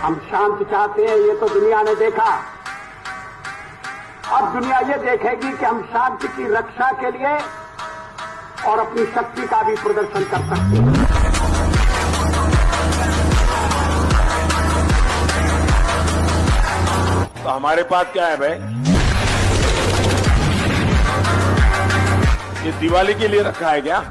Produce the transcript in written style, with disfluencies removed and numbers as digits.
हम शांति चाहते हैं, ये तो दुनिया ने देखा। अब दुनिया ये देखेगी कि हम शांति की रक्षा के लिए और अपनी शक्ति का भी प्रदर्शन कर सकते हैं। तो हमारे पास क्या है भाई? ये दिवाली के लिए रखा है क्या?